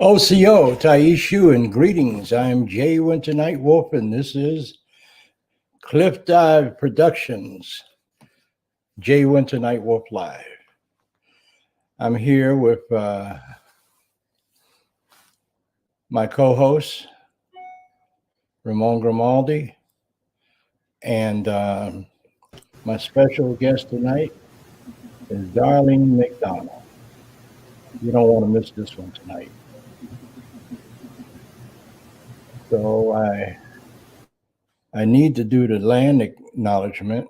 OCO, Taishu, and greetings. I'm Jay Winter Nightwolf, and this is Cliff Dive Productions, Jay Winter Nightwolf Live. I'm here with my co-host, Ramon Grimaldi, and my special guest tonight is Darlene McDonald. You don't want to miss this one tonight. So I need to do the land acknowledgement.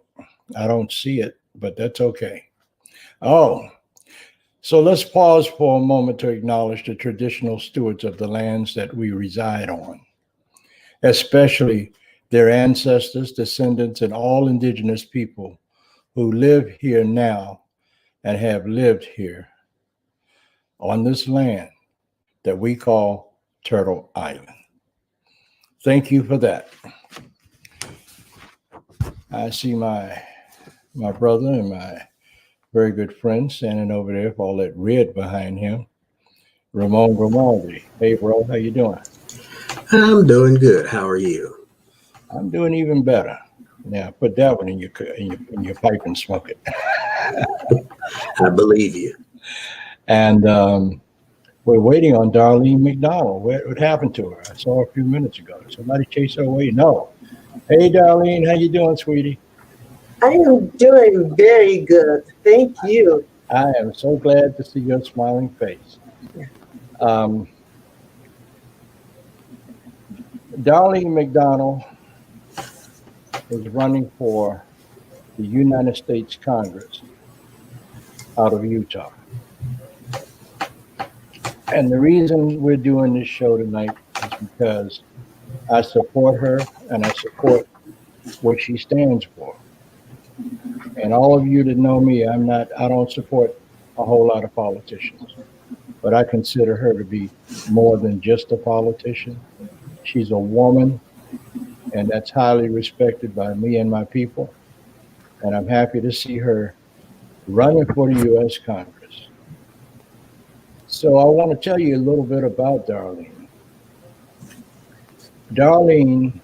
I don't see it, but that's okay. Oh, so let's pause for a moment to acknowledge the traditional stewards of the lands that we reside on, especially their ancestors, descendants, and all indigenous people who live here now and have lived here on this land that we call Turtle Island. Thank you for that. I see my brother and my very good friend standing over there with all that red behind him, Ramon Grimaldi. Hey, bro, how you doing? I'm doing good. How are you? I'm doing even better. Now, put that one in your pipe and smoke it. I believe you. And we're waiting on Darlene McDonald. What happened to her? I saw her a few minutes ago. Somebody chased her away? No. Hey, Darlene, how you doing, sweetie? I am doing very good. Thank you. I am so glad to see your smiling face. Darlene McDonald is running for the United States Congress out of Utah. And the reason we're doing this show tonight is because I support her and I support what she stands for. And all of you that know me, I don't support a whole lot of politicians, but I consider her to be more than just a politician. She's a woman, and that's highly respected by me and my people. And I'm happy to see her running for the U.S. Congress. So I want to tell you a little bit about Darlene. Darlene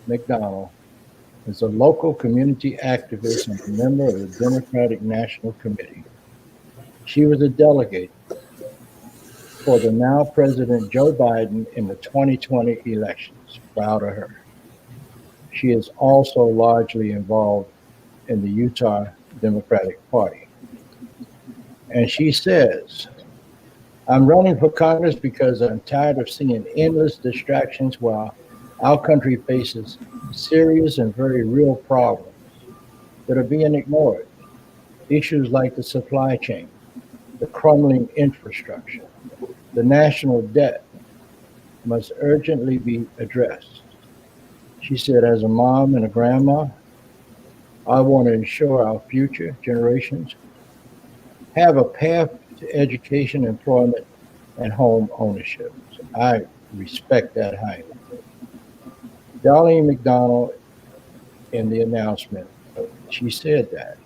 McDonald is a local community activist and a member of the Democratic National Committee. She was a delegate for the now President Joe Biden in the 2020 elections. Proud of her. She is also largely involved in the Utah Democratic Party. And she says, I'm running for Congress because I'm tired of seeing endless distractions while our country faces serious and very real problems that are being ignored. Issues like the supply chain, the crumbling infrastructure, the national debt must urgently be addressed. She said, as a mom and a grandma, I want to ensure our future generations have a path to education, employment, and home ownership. So I respect that highly. Darlene McDonald, in the announcement, she said that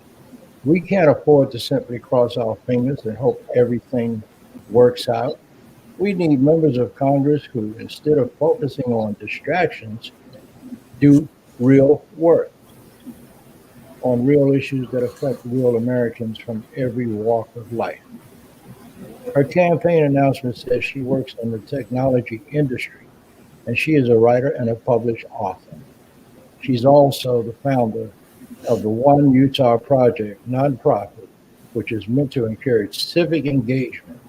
we can't afford to simply cross our fingers and hope everything works out. We need members of Congress who, instead of focusing on distractions, do real work on real issues that affect real Americans from every walk of life. Her campaign announcement says she works in the technology industry, and she is a writer and a published author. She's also the founder of the One Utah Project nonprofit, which is meant to encourage civic engagement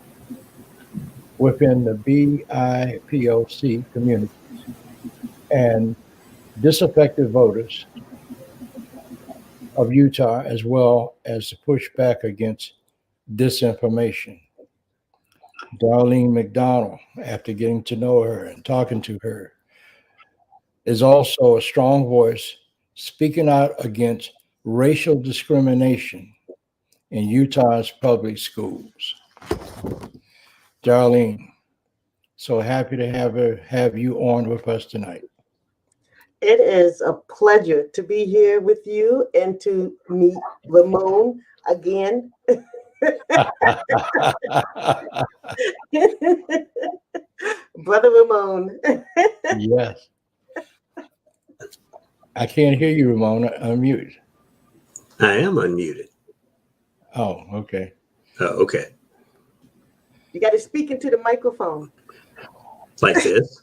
within the BIPOC communities and disaffected voters of Utah, as well as to push back against disinformation. Darlene McDonald, after getting to know her and talking to her, is also a strong voice speaking out against racial discrimination in Utah's public schools. Darlene, so happy to have you on with us tonight. It is a pleasure to be here with you and to meet Ramon again. Brother Ramon. Yes. I can't hear you, Ramon. Unmute. I am unmuted. Oh, okay. Okay. You got to speak into the microphone. Like this.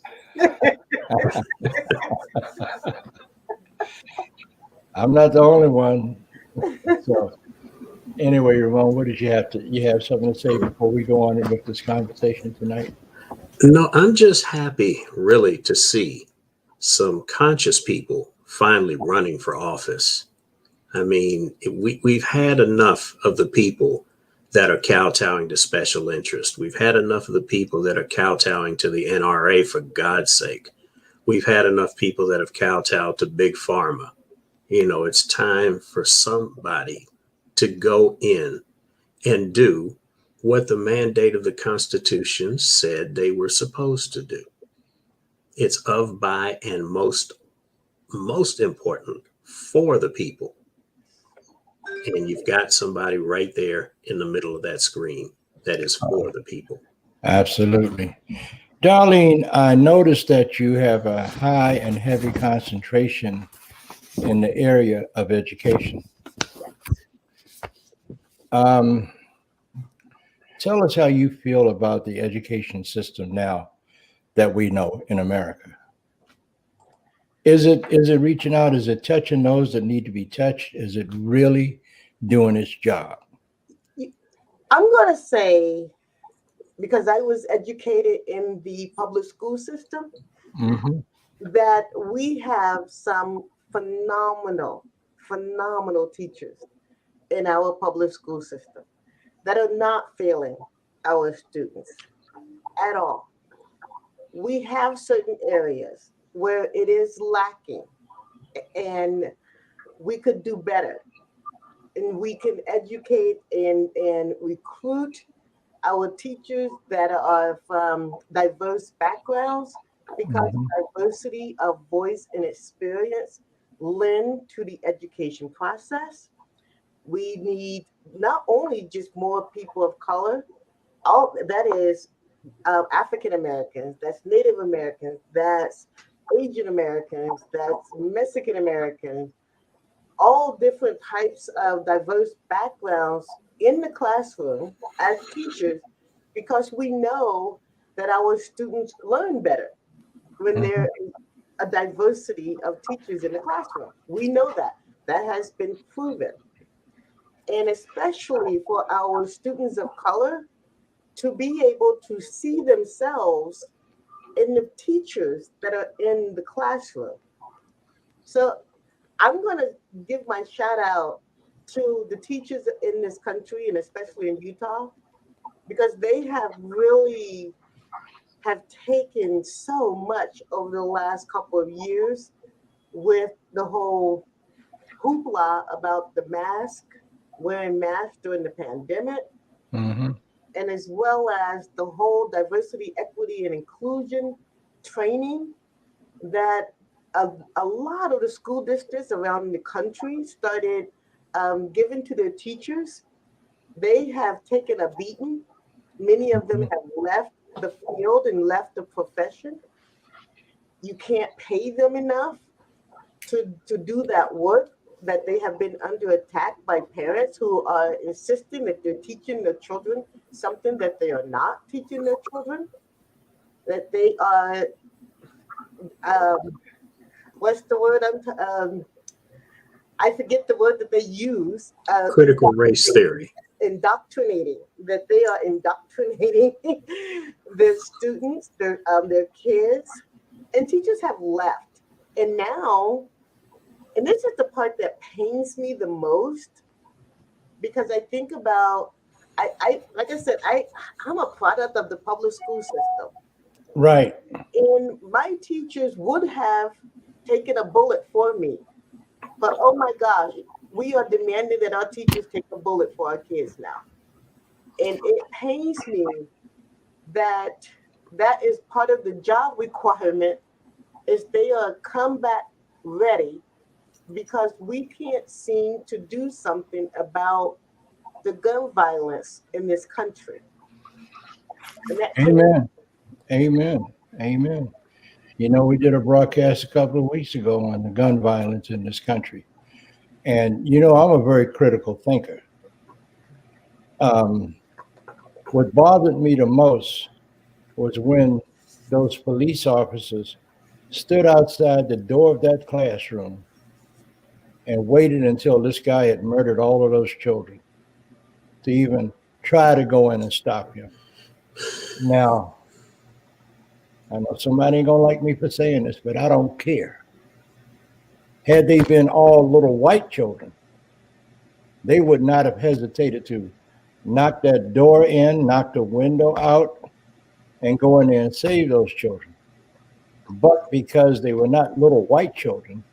I'm not the only one. So anyway, Ramon, what did you have something to say before we go on with this conversation tonight? No, I'm just happy, really, to see some conscious people finally running for office. I mean, we've had enough of the people that are kowtowing to special interest. We've had enough of the people that are kowtowing to the NRA, for God's sake. We've had enough people that have kowtowed to Big Pharma. You know, it's time for somebody to go in and do what the mandate of the Constitution said they were supposed to do. It's of, by, and most important, for the people. And you've got somebody right there in the middle of that screen that is for the people. Absolutely. Darlene, I noticed that you have a high and heavy concentration in the area of education. Tell us how you feel about the education system now that we know in America. Is it reaching out? Is it touching those that need to be touched? Is it really doing its job? I'm going to say, because I was educated in the public school system, that we have some phenomenal teachers in our public school system that are not failing our students at all. We have certain areas where it is lacking, and we could do better. And we can educate and recruit our teachers that are from diverse backgrounds, because diversity of voice and experience lend to the education process. We need not only just more people of color, all that is African Americans, that's Native Americans, that's Asian Americans, that's Mexican Americans, all different types of diverse backgrounds in the classroom as teachers, because we know that our students learn better when there is a diversity of teachers in the classroom. We know that. That has been proven. And especially for our students of color to be able to see themselves in the teachers that are in the classroom. So I'm going to give my shout out to the teachers in this country, and especially in Utah, because they have really have taken so much over the last couple of years with the whole hoopla about the mask, wearing masks during the pandemic, and as well as the whole diversity, equity, and inclusion training that a lot of the school districts around the country started giving to their teachers. They have taken a beating. Many of them have left the field and left the profession. You can't pay them enough to do that work, that they have been under attack by parents who are insisting that they're teaching their children something that they are not teaching their children, that they are, what's the word? I forget the word that they use. Critical race theory. Indoctrinating, that they are indoctrinating their students, their kids, and teachers have left. And now, and this is the part that pains me the most, because I think about, I like I said, I'm a product of the public school system. Right. And my teachers would have taken a bullet for me. But oh my gosh, we are demanding that our teachers take a bullet for our kids now. And it pains me that that is part of the job requirement, is they are combat ready, because we can't seem to do something about the gun violence in this country. Amen. Amen. Amen. You know, we did a broadcast a couple of weeks ago on the gun violence in this country. And, you know, I'm a very critical thinker. Um, what bothered me the most was when those police officers stood outside the door of that classroom and waited until this guy had murdered all of those children to even try to go in and stop him. Now, I know somebody ain't gonna like me for saying this, but I don't care. Had they been all little white children, they would not have hesitated to knock that door in, knock the window out, and go in there and save those children. But because they were not little white children,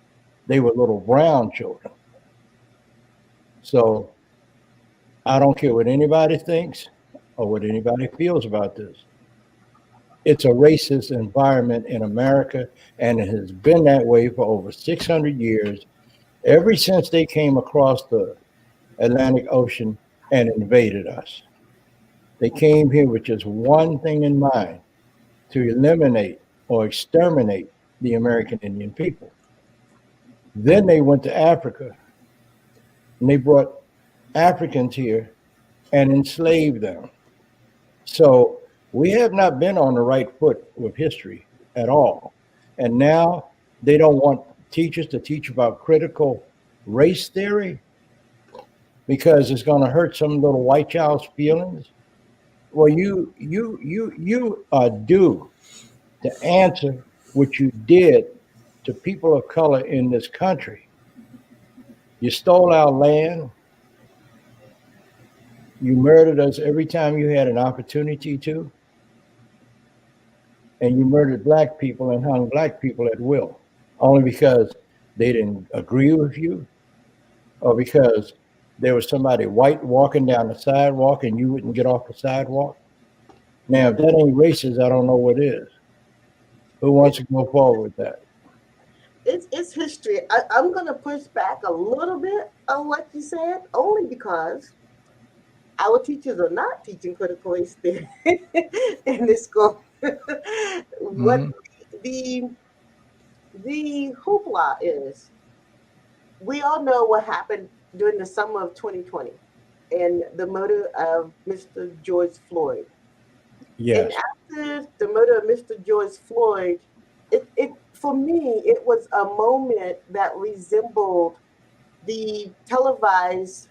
they were little brown children. So I don't care what anybody thinks or what anybody feels about this. It's a racist environment in America, and it has been that way for over 600 years, ever since they came across the Atlantic Ocean and invaded us. They came here with just one thing in mind: to eliminate or exterminate the American Indian people. Then they went to Africa and they brought Africans here and enslaved them. So we have not been on the right foot with history at all. And now they don't want teachers to teach about critical race theory because it's going to hurt some little white child's feelings. Well, you are due to answer what you did to people of color in this country. You stole our land. You murdered us every time you had an opportunity to. And you murdered black people and hung black people at will, only because they didn't agree with you or because there was somebody white walking down the sidewalk and you wouldn't get off the sidewalk. Now, if that ain't racist, I don't know what is. Who wants to go forward with that? It's history. I'm going to push back a little bit on what you said, only because our teachers are not teaching critical race theory in this school. What the hoopla is, we all know what happened during the summer of 2020 and the murder of Mr. George Floyd. Yes. And after the murder of Mr. George Floyd, it for me, it was a moment that resembled the televised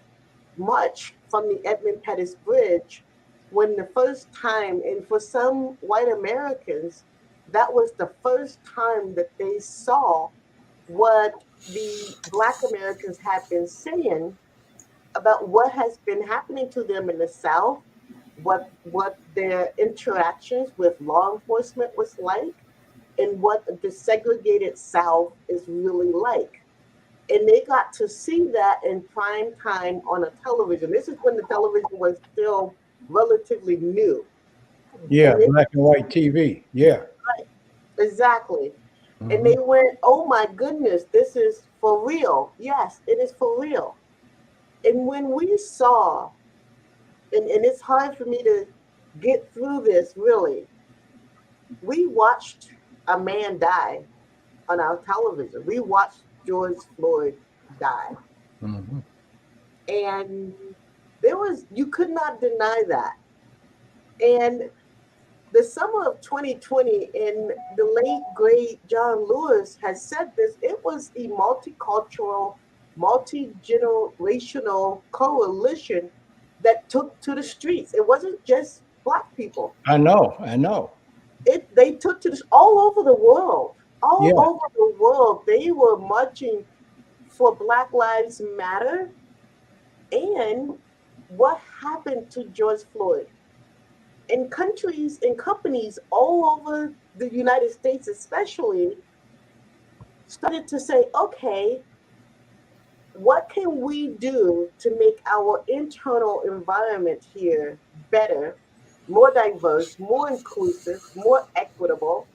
march from the Edmund Pettus Bridge, when the first time, and for some white Americans, that was the first time that they saw what the Black Americans had been saying about what has been happening to them in the South, what their interactions with law enforcement was like, and what the segregated South is really like. And they got to see that in prime time on a television. This is when the television was still relatively new. Yeah, black and white TV. Yeah. Right, exactly. And they went, oh my goodness, this is for real. Yes, it is for real. And when we saw, and it's hard for me to get through this really, we watched a man die on our television. We watched George Floyd die. And you could not deny that. And the summer of 2020, and the late great John Lewis has said this, it was a multicultural, multi-generational coalition that took to the streets. It wasn't just Black people. I know. They took to all over the world. All over the world, they were marching for Black Lives Matter. And what happened to George Floyd? In countries and companies all over the United States especially started to say, okay, what can we do to make our internal environment here better, more diverse, more inclusive, more equitable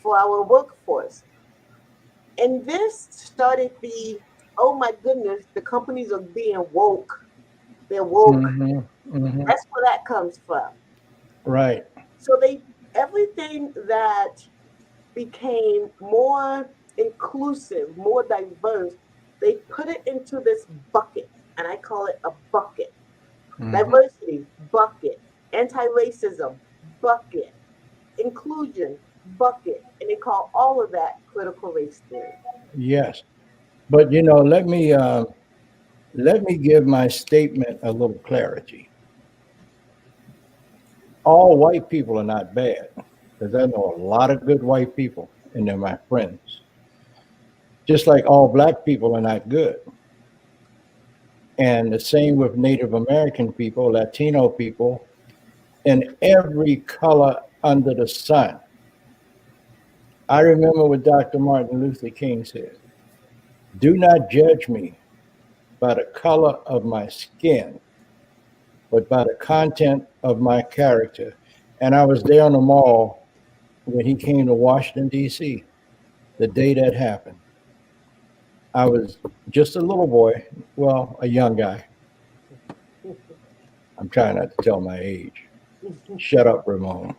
for our workforce? And this started oh my goodness, the companies are being woke. They're woke. That's where that comes from. Right. So everything that became more inclusive, more diverse, they put it into this bucket, and I call it a bucket. Diversity, bucket. Anti-racism, bucket. Inclusion, bucket. And they call all of that critical race theory. Yes, but let me give my statement a little clarity. All white people are not bad, because I know a lot of good white people, and they're my friends. Just like all black people are not good. And the same with Native American people, Latino people, and every color under the sun. I remember what Dr. Martin Luther King said, "Do not judge me by the color of my skin, but by the content of my character." And I was there on the mall when he came to Washington, D.C., the day that happened. I was just a little boy, well, a young guy. I'm trying not to tell my age. Shut up, Ramon.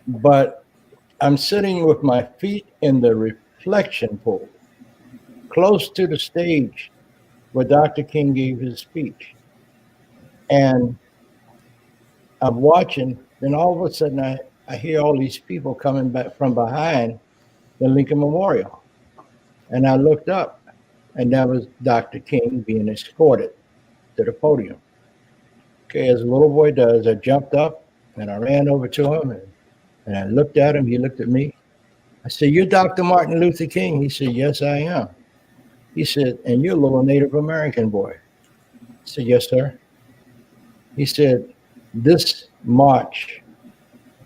But I'm sitting with my feet in the reflection pool, close to the stage where Dr. King gave his speech. And I'm watching, then all of a sudden I hear all these people coming back from behind the Lincoln Memorial. And I looked up, and that was Dr. King being escorted to the podium. Okay, as a little boy does, I jumped up and I ran over to him and I looked at him. He looked at me. I said, "You're Dr. Martin Luther King?" He said, "Yes, I am." He said, "And you're a little Native American boy?" I said, "Yes, sir." He said, "This march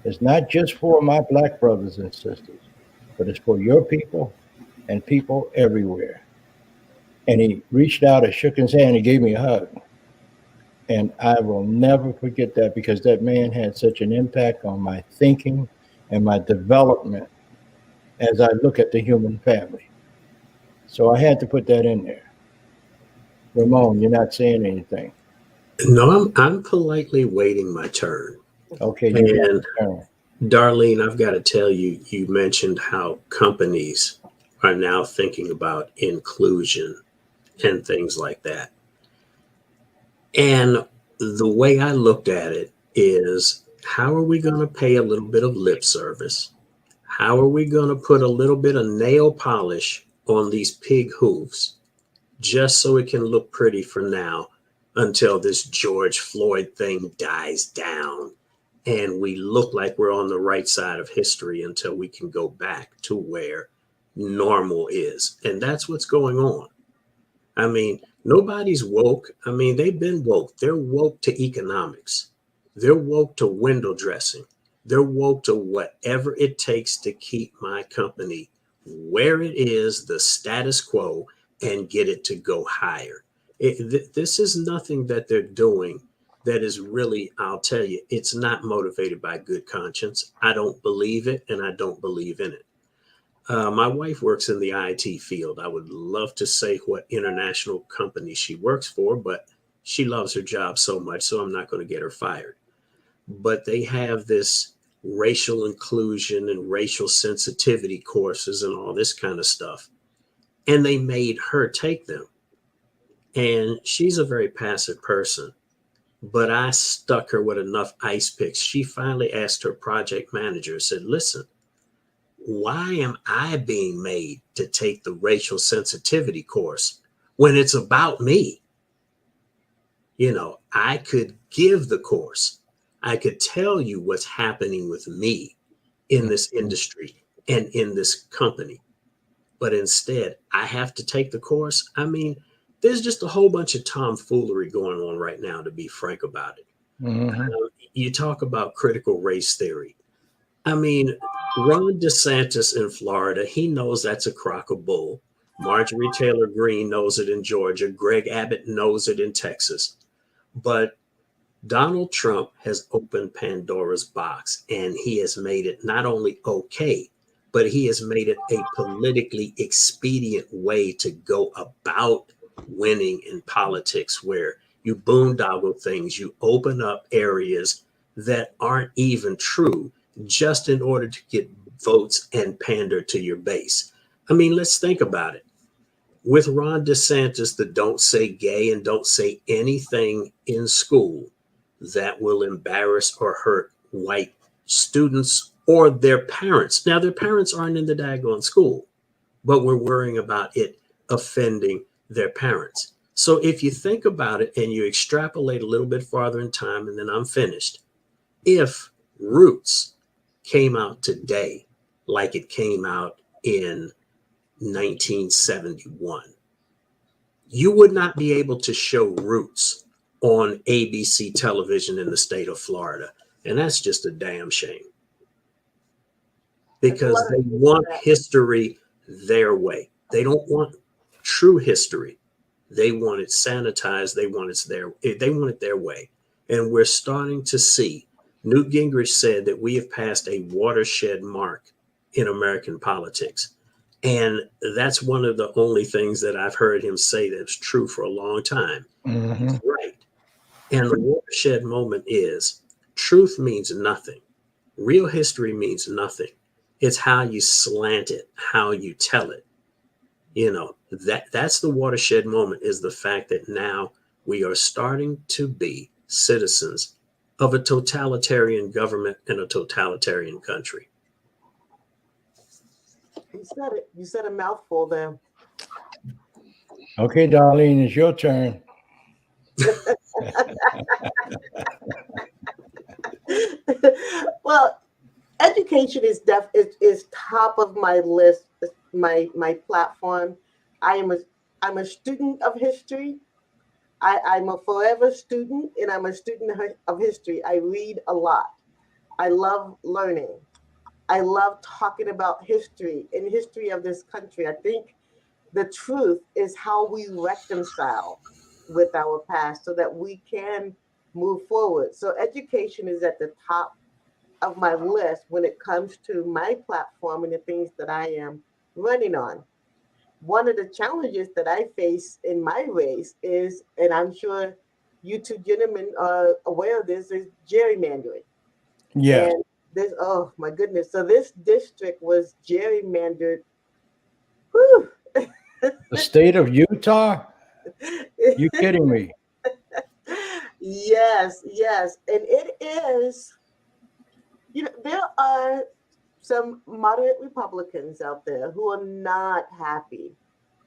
is not just for my black brothers and sisters, but it's for your people and people everywhere." And he reached out and shook his hand and gave me a hug. And I will never forget that, because that man had such an impact on my thinking and my development as I look at the human family. So I had to put that in there. Ramon, you're not saying anything. No, I'm politely waiting my turn. Okay. And Darlene, I've got to tell you, you mentioned how companies are now thinking about inclusion and things like that. And the way I looked at it is, how are we going to pay a little bit of lip service? How are we going to put a little bit of nail polish on these pig hooves just so it can look pretty for now, until this George Floyd thing dies down and we look like we're on the right side of history, until we can go back to where normal is? And that's what's going on. I mean, nobody's woke. I mean, they've been woke. They're woke to economics. They're woke to window dressing. They're woke to whatever it takes to keep my company where it is, the status quo, and get it to go higher. This is nothing that they're doing that is really, I'll tell you, it's not motivated by good conscience. I don't believe it, and I don't believe in it. My wife works in the IT field. I would love to say what international company she works for, but she loves her job so much, so I'm not going to get her fired. But they have this racial inclusion and racial sensitivity courses and all this kind of stuff. And they made her take them. And she's a very passive person, but I stuck her with enough ice picks. She finally asked her project manager, said, "Listen, why am I being made to take the racial sensitivity course when it's about me? You know, I could give the course. I could tell you what's happening with me in this industry and in this company. But instead, I have to take the course." I mean, there's just a whole bunch of tomfoolery going on right now, to be frank about it. You talk about critical race theory. I mean, Ron DeSantis in Florida, he knows that's a crock of bull. Marjorie Taylor Greene knows it in Georgia. Greg Abbott knows it in Texas. But Donald Trump has opened Pandora's box, and he has made it not only okay, but he has made it a politically expedient way to go about winning in politics, where you boondoggle things, you open up areas that aren't even true, just in order to get votes and pander to your base. I mean, let's think about it. With Ron DeSantis, the don't say gay and don't say anything in school that will embarrass or hurt white students or their parents. Now, their parents aren't in the daggone school, but we're worrying about it offending their parents. So if you think about it and you extrapolate a little bit farther in time, and then I'm finished, if Roots came out today like it came out in 1971, you would not be able to show Roots on ABC television in the state of Florida. And that's just a damn shame, because they want history their way. They don't want true history. They want it sanitized. They want it their way. And we're starting to see, Newt Gingrich said that we have passed a watershed mark in American politics. And that's one of the only things that I've heard him say that's true for a long time. Mm-hmm. He's right. And the watershed moment is truth means nothing. Real history means nothing. It's how you slant it, how you tell it. You know, that's the watershed moment, is the fact that now we are starting to be citizens of a totalitarian government and a totalitarian country. You said it. You said a mouthful there. Okay, Darlene, it's your turn. Well, education is top of my list, my platform. I'm a student of history. I'm a forever student, and I'm a student of history. I read a lot. I love learning. I love talking about history and history of this country. I think the truth is how we reconcile with our past so that we can move forward. So education is at the top of my list when it comes to my platform and the things that I am running on. One of the challenges that I face in my race is, and I'm sure you two gentlemen are aware of this, is gerrymandering. Yeah. And this, oh my goodness. So this district was gerrymandered. Whew. The state of Utah? You kidding me? Yes. And it is, there are some moderate Republicans out there who are not happy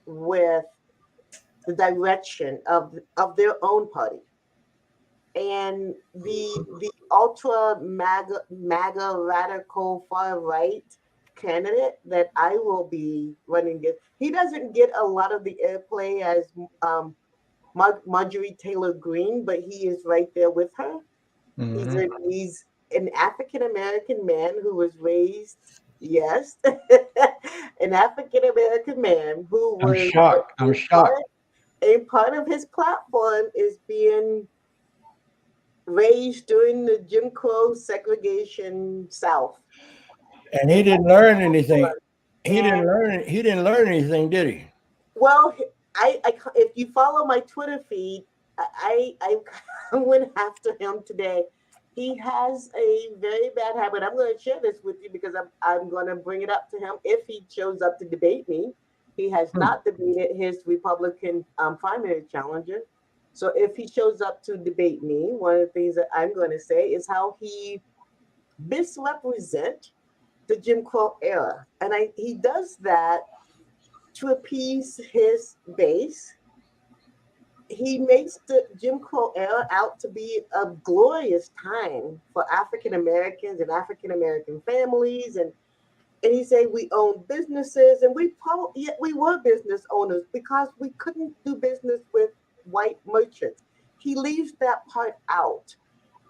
with the direction of their own party. And the ultra MAGA radical far right candidate that I will be running against, he doesn't get a lot of the airplay as Marjorie Taylor Greene, but he is right there with her. Mm-hmm. He's an African American man who was raised, yes, an African American man who was. I'm shocked. And part of his platform is being raised during the Jim Crow segregation South. And he didn't learn anything. He didn't learn anything, did he? Well, I if you follow my Twitter feed, I went after him today. He has a very bad habit. I'm going to share this with you because I'm going to bring it up to him if he shows up to debate me. He has not debated his Republican primary challenger. So if he shows up to debate me, one of the things that I'm going to say is how he misrepresent the Jim Crow era. And he does that to appease his base. He makes the Jim Crow era out to be a glorious time for African Americans and African American families, and he said we own businesses, and we were business owners because we couldn't do business with white merchants. He leaves that part out,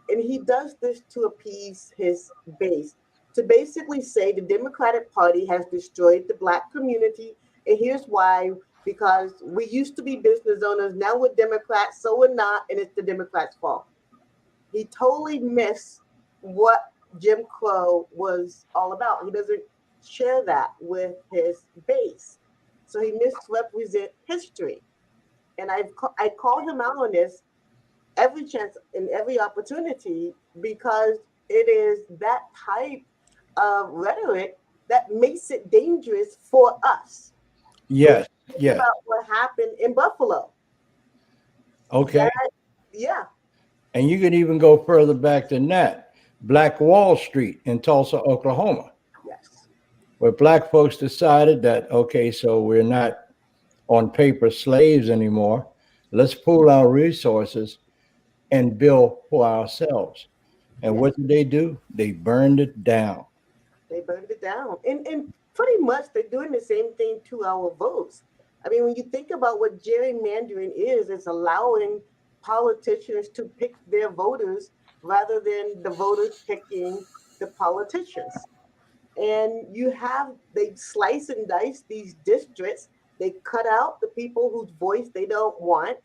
and he does this to appease his base, to basically say the Democratic Party has destroyed the Black community, and here's why. Because we used to be business owners, now we're Democrats, so we're not, and it's the Democrats' fault. He totally missed what Jim Crow was all about. He doesn't share that with his base. So he misrepresents history. And I call him out on this every chance and every opportunity because it is that type of rhetoric that makes it dangerous for us. Yes, Think yes. about what happened in Buffalo. Okay. Yeah. And you can even go further back than that. Black Wall Street in Tulsa, Oklahoma, Yes. where black folks decided that, okay, so we're not on paper slaves anymore. Let's pool our resources and build for ourselves. And Yes. what did they do? They burned it down. They burned it down. And pretty much they're doing the same thing to our votes. I mean, when you think about what gerrymandering is, it's allowing politicians to pick their voters rather than the voters picking the politicians. And they slice and dice these districts. They cut out the people whose voice they don't want,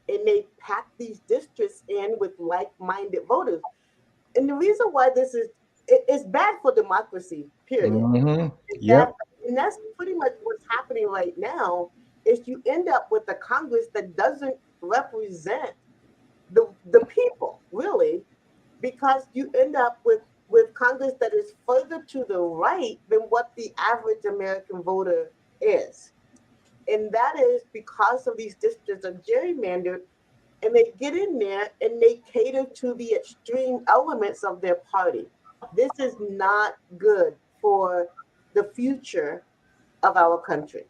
and they pack these districts in with like-minded voters. And the reason why it's bad for democracy, period. Mm-hmm. It's bad, Yep. and that's pretty much what's happening right now. Is you end up with a Congress that doesn't represent the people really, because you end up with Congress that is further to the right than what the average American voter is. And that is because of these districts are gerrymandered, and they get in there and they cater to the extreme elements of their party. This is not good for the future of our country.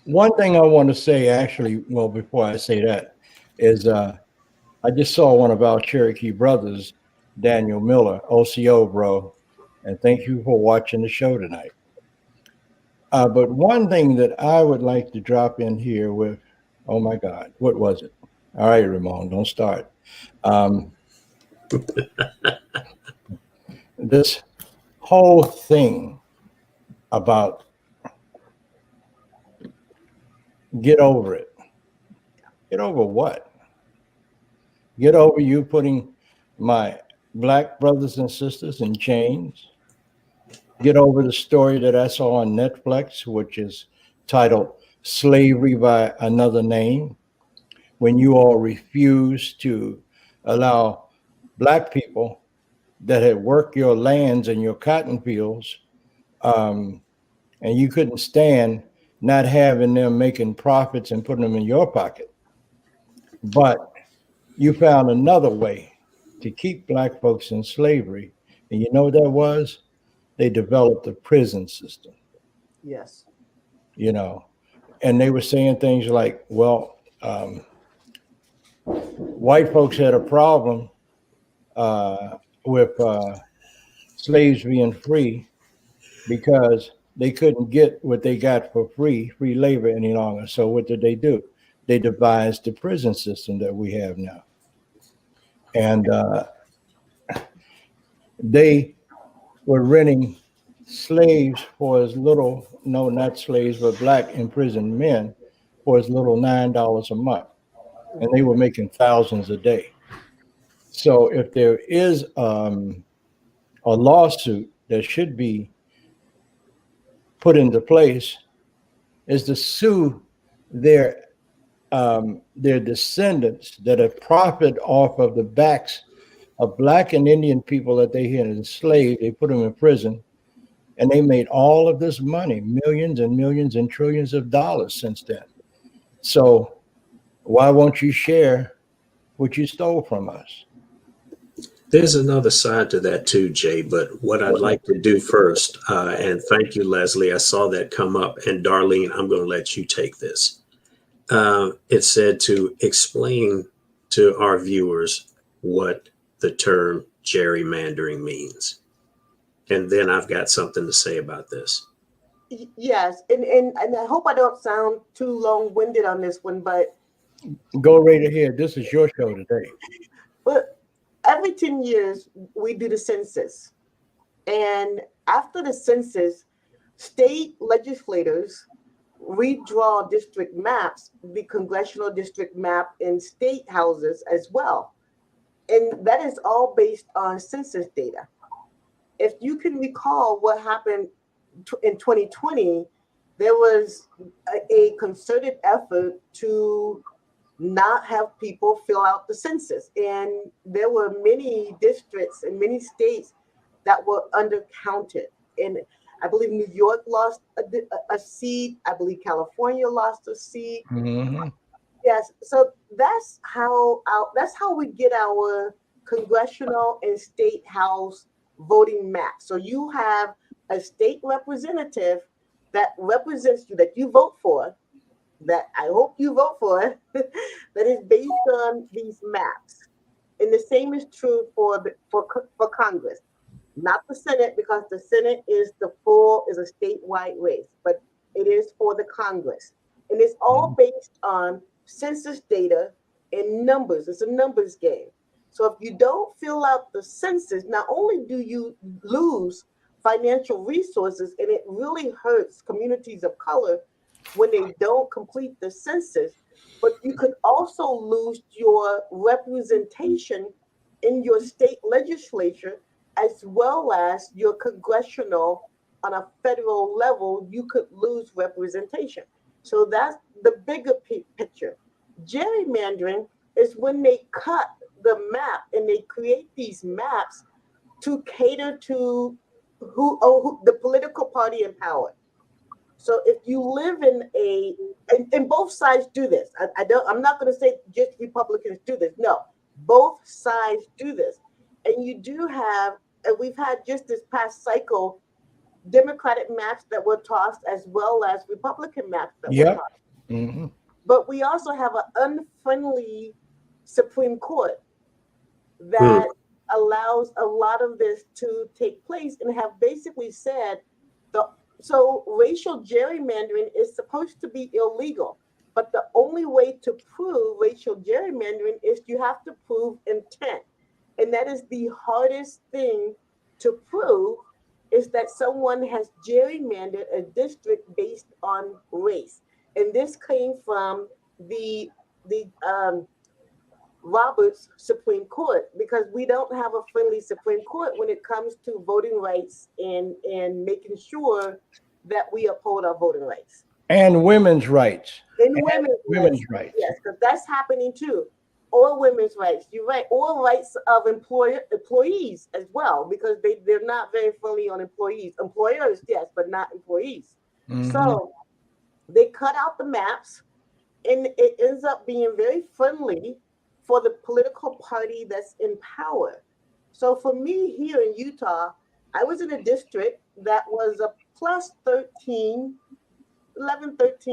One thing I want to say, actually, well, before I say that, is I just saw one of our Cherokee brothers, Daniel Miller, OCO, bro, and thank you for watching the show tonight. But one thing that I would like to drop in here with, oh my God, what was it? All right, Ramon, don't start. This whole thing about get over it. Get over what? Get over you putting my black brothers and sisters in chains. Get over the story that I saw on Netflix, which is titled Slavery by Another Name, when you all refuse to allow black people that had worked your lands and your cotton fields, and you couldn't stand not having them making profits and putting them in your pocket. But you found another way to keep black folks in slavery. And you know what that was? They developed a prison system, Yes. you know, and they were saying things like, well, white folks had a problem with slaves being free because they couldn't get what they got for free labor any longer. So what did they do? They devised the prison system that we have now. And they were renting slaves for as little, no, not slaves, but black imprisoned men for as little $9 a month. And they were making thousands a day. So if there is a lawsuit that should be put into place, is to sue their descendants that have profited off of the backs of black and Indian people that they had enslaved. They put them in prison, and they made all of this money, millions and millions and trillions of dollars since then. So why won't you share what you stole from us? There's another side to that too, Jay, but what I'd like to do first, and thank you, Leslie, I saw that come up, and Darlene, I'm going to let you take this. It said to explain to our viewers what the term gerrymandering means. And then I've got something to say about this. Yes, and I hope I don't sound too long-winded on this one, but Go right ahead. This is your show today. but every 10 years we do the census. And after the census, state legislators redraw district maps, the congressional district map in state houses as well. And that is all based on census data. If you can recall what happened in 2020, there was a concerted effort to not have people fill out the census. And there were many districts in many states that were undercounted. And I believe New York lost a seat. I believe California lost a seat. Mm-hmm. Yes, so that's how we get our congressional and state house voting map. So you have a state representative that represents you, that you vote for, that I hope you vote for, that is based on these maps. And the same is true for Congress, not the Senate, because the Senate is a statewide race, but it is for the Congress, and it's all based on census data and numbers. It's a numbers game. So if you don't fill out the census, not only do you lose financial resources, and it really hurts communities of color when they don't complete the census, but you could also lose your representation in your state legislature as well as your congressional. On a federal level, you could lose representation. So that's the bigger picture. Gerrymandering is when they cut the map and they create these maps to cater to who the political party in power. So if you live and both sides do this. I'm not going to say just Republicans do this. No, both sides do this. And you do have, and we've had just this past cycle, Democratic maps that were tossed as well as Republican maps that were tossed. Mm-hmm. But we also have an unfriendly Supreme Court that allows a lot of this to take place, and have basically said so racial gerrymandering is supposed to be illegal, but the only way to prove racial gerrymandering is you have to prove intent. And that is the hardest thing to prove, is that someone has gerrymandered a district based on race. And this came from the Roberts Supreme Court, because we don't have a friendly Supreme Court when it comes to voting rights and making sure that we uphold our voting rights. And women's rights. And women's rights. Yes, because that's happening too. Or women's rights, you're right. Or rights of employees as well, because they're not very friendly on employees. Employers, yes, but not employees. Mm-hmm. So they cut out the maps, and it ends up being very friendly for the political party that's in power. So for me here in Utah, I was in a district that was a plus 13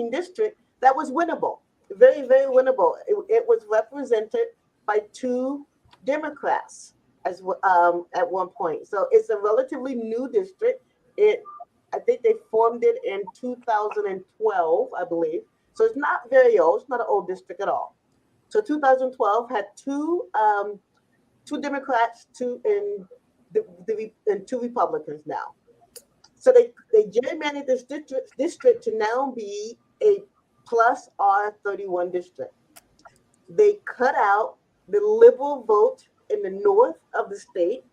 district that was winnable. Very, very winnable. It was represented by 2 Democrats at one point. So it's a relatively new district. I think they formed it in 2012, I believe. So it's not very old. It's not an old district at all. So 2012 had 2 Democrats, 2 Republicans now. So they gerrymandered this district to now be a plus R31 district. They cut out the liberal vote in the north of the state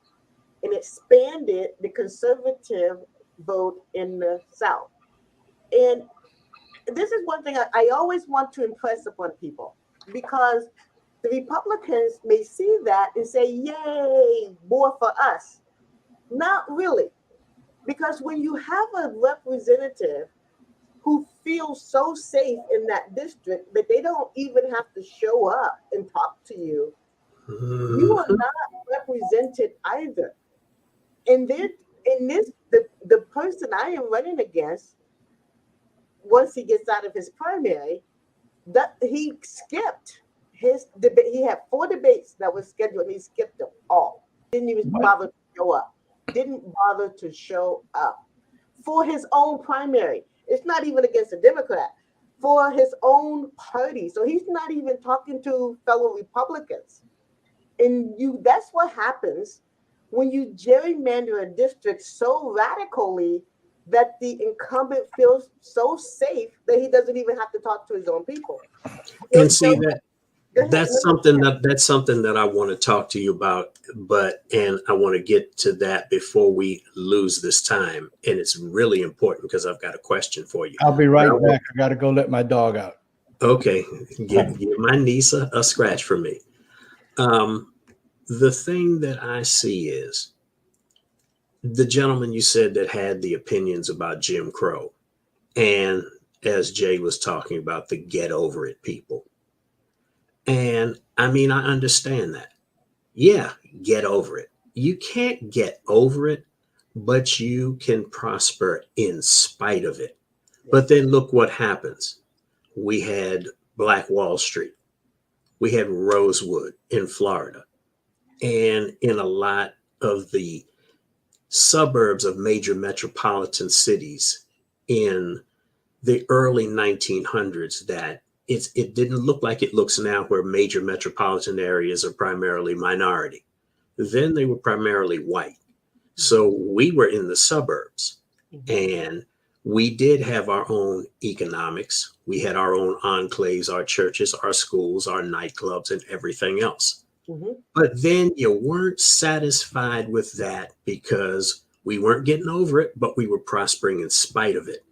and expanded the conservative vote in the south. And this is one thing I always want to impress upon people, because the Republicans may see that and say, yay, more for us. Not really. Because when you have a representative who feels so safe in that district that they don't even have to show up and talk to you, you are not represented either. And then the person I am running against, once he gets out of his primary, that he skipped his debate. He had 4 debates that were scheduled, and he skipped them all. Didn't even bother to show up. Didn't bother to show up for his own primary. It's not even against a Democrat, for his own party. So he's not even talking to fellow Republicans. And that's what happens when you gerrymander a district so radically that the incumbent feels so safe that he doesn't even have to talk to his own people. And see that's something that I want to talk to you about, and I want to get to that before we lose this time. And it's really important because I've got a question for you. I'll be right back. I got to go let my dog out. Okay, give my niece a scratch for me. The thing that I see is the gentleman you said that had the opinions about Jim Crow, and as Jay was talking about, the get over it people. And I mean, I understand that. Yeah, get over it. You can't get over it, but you can prosper in spite of it. But then look what happens. We had Black Wall Street. We had Rosewood in Florida. And in a lot of the suburbs of major metropolitan cities in the early 1900s, that it didn't look like it looks now, where major metropolitan areas are primarily minority. Then they were primarily white. So we were in the suburbs, and we did have our own economics. We had our own enclaves, our churches, our schools, our nightclubs, and everything else. But then you weren't satisfied with that because we weren't getting over it, but we were prospering in spite of it.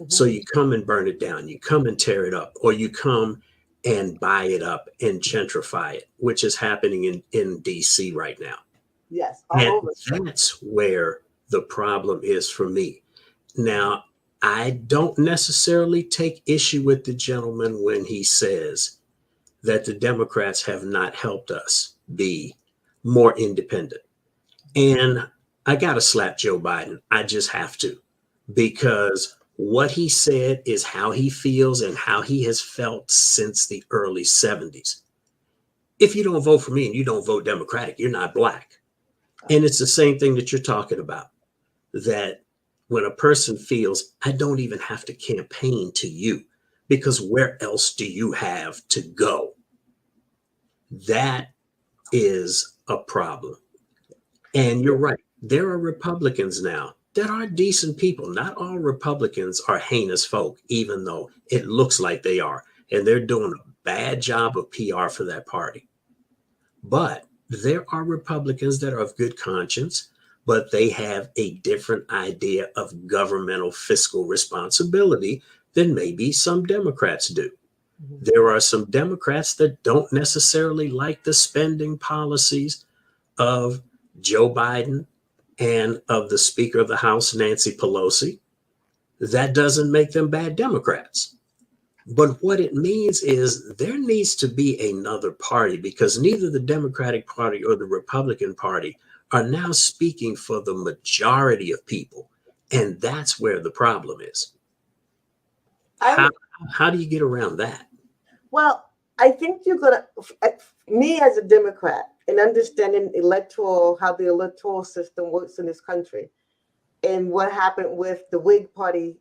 So you come and burn it down, you come and tear it up, or you come and buy it up and gentrify it, which is happening in DC right now. Yes, all And over. that's where the problem is for me. Now, I don't necessarily take issue with the gentleman when he says that the Democrats have not helped us be more independent. And I got to slap Joe Biden. I just have to, because what he said is how he feels and how he has felt since the early 70s. If you don't vote for me and you don't vote Democratic, you're not Black. And it's the same thing that you're talking about, that when a person feels, I don't even have to campaign to you, because where else do you have to go? That is a problem. And you're right. There are Republicans now that are decent people. Not all Republicans are heinous folk, even though it looks like they are. And they're doing a bad job of PR for that party. But there are Republicans that are of good conscience, but they have a different idea of governmental fiscal responsibility than maybe some Democrats do. There are some Democrats that don't necessarily like the spending policies of Joe Biden and of the Speaker of the House, Nancy Pelosi. That doesn't make them bad Democrats. But what it means is there needs to be another party, because neither the Democratic Party or the Republican Party are now speaking for the majority of people. And that's where the problem is. How do you get around that? Well, I think you're going to, me as a Democrat, and understanding how the electoral system works in this country, and what happened with the Whig Party,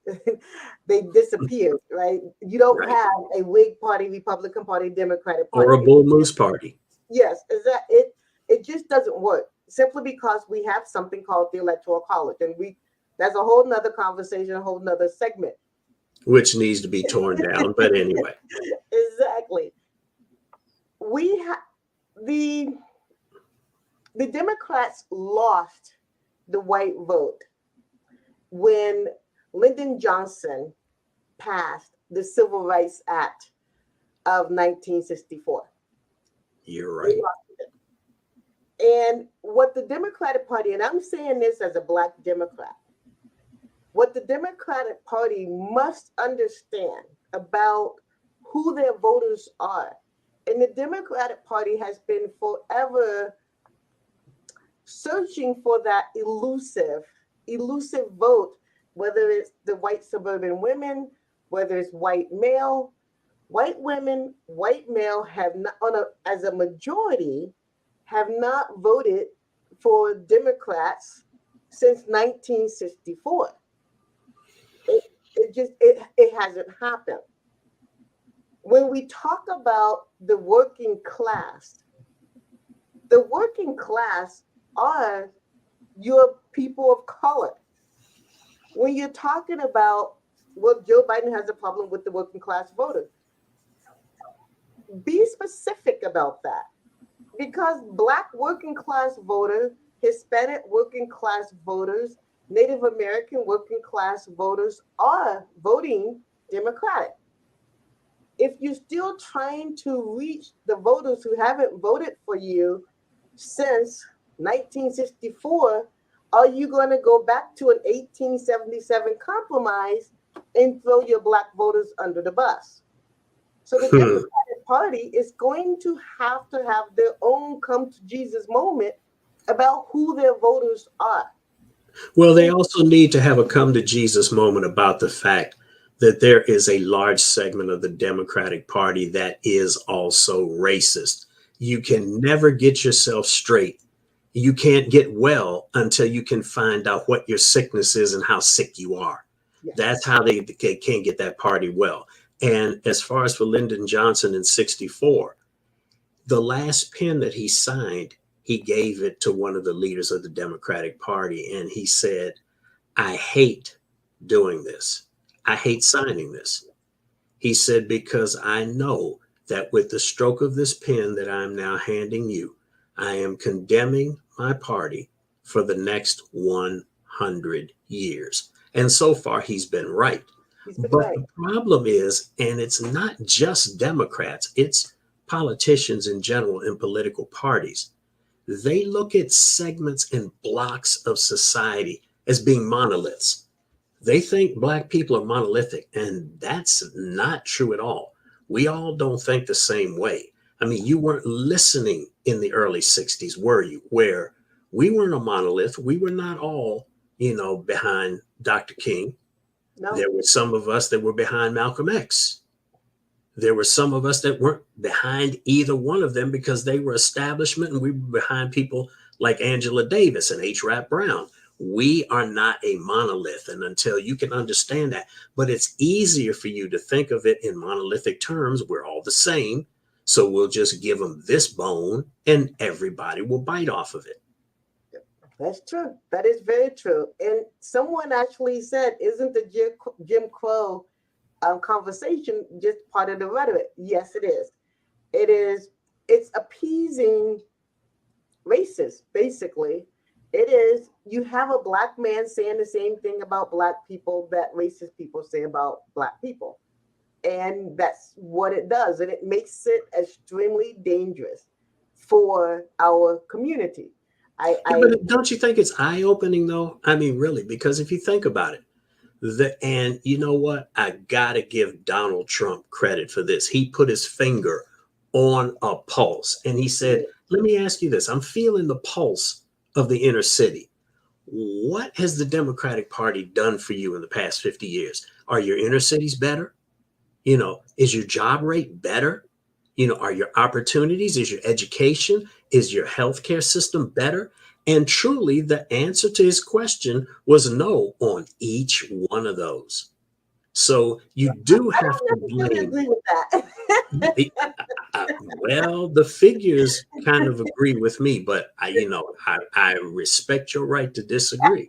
they disappeared, right? You don't have a Whig Party, Republican Party, Democratic Party. Or a Bull Moose Party. Yes, is that it? It just doesn't work, simply because we have something called the Electoral College, and that's a whole nother conversation, a whole nother segment. Which needs to be torn down, but anyway. Exactly. We have the Democrats lost the white vote when Lyndon Johnson passed the Civil Rights Act of 1964. You're right. And what the Democratic Party, and I'm saying this as a Black Democrat, what the Democratic Party must understand about who their voters are. And the Democratic Party has been forever searching for that elusive vote, whether it's the white suburban women, whether it's white male. White women, white male have not, as a majority, have not voted for Democrats since 1964. It hasn't happened. When we talk about the working class are your people of color. When you're talking about, well, Joe Biden has a problem with the working class voter, be specific about that. Because Black working class voters, Hispanic working class voters, Native American working class voters are voting Democratic. if you're still trying to reach the voters who haven't voted for you since 1964, are you going to go back to an 1877 compromise and throw your black voters under the bus? So the Democratic Party is going to have their own come to Jesus moment about who their voters are. Well, they also need to have a come to Jesus moment about the fact that there is a large segment of the Democratic Party that is also racist. You can never get yourself straight. You can't get well until you can find out what your sickness is and how sick you are. Yes. That's how they can't get that party well. And as far as for Lyndon Johnson in 64, the last pen that he signed, he gave it to one of the leaders of the Democratic Party. And he said, I hate doing this. I hate signing this. He said, because I know that with the stroke of this pen that I'm now handing you, I am condemning my party for the next 100 years. And so far, he's been right. But the problem is, and it's not just Democrats, it's politicians in general in political parties. They look at segments and blocks of society as being monoliths. They think Black people are monolithic, and that's not true at all. We all don't think the same way. I mean, you weren't listening in the early 60s, were you? Where we weren't a monolith. We were not all, behind Dr. King. No. There were some of us that were behind Malcolm X. There were some of us that weren't behind either one of them because they were establishment, and we were behind people like Angela Davis and H. Rap Brown. We are not a monolith, and until you can understand that, but it's easier for you to think of it in monolithic terms. We're all the same, so we'll just give them this bone, and everybody will bite off of it. That's true. That is very true. And someone actually said, "Isn't the Jim Crow conversation just part of the rhetoric?" Yes, it is. It is. It's appeasing racists, basically. It is. You have a Black man saying the same thing about Black people that racist people say about Black people. And that's what it does. And it makes it extremely dangerous for our community. But don't you think it's eye-opening, though? I mean, really, because if you think about it, and you know what? I got to give Donald Trump credit for this. He put his finger on a pulse, and he said, let me ask you this. I'm feeling the pulse of the inner city. What has the Democratic Party done for you in the past 50 years? Are your inner cities better? Is your job rate better? Are your opportunities, is your education, is your healthcare system better? And truly, the answer to his question was no on each one of those. So you do have to blame. Agree with that. Well, the figures kind of agree with me, but I respect your right to disagree.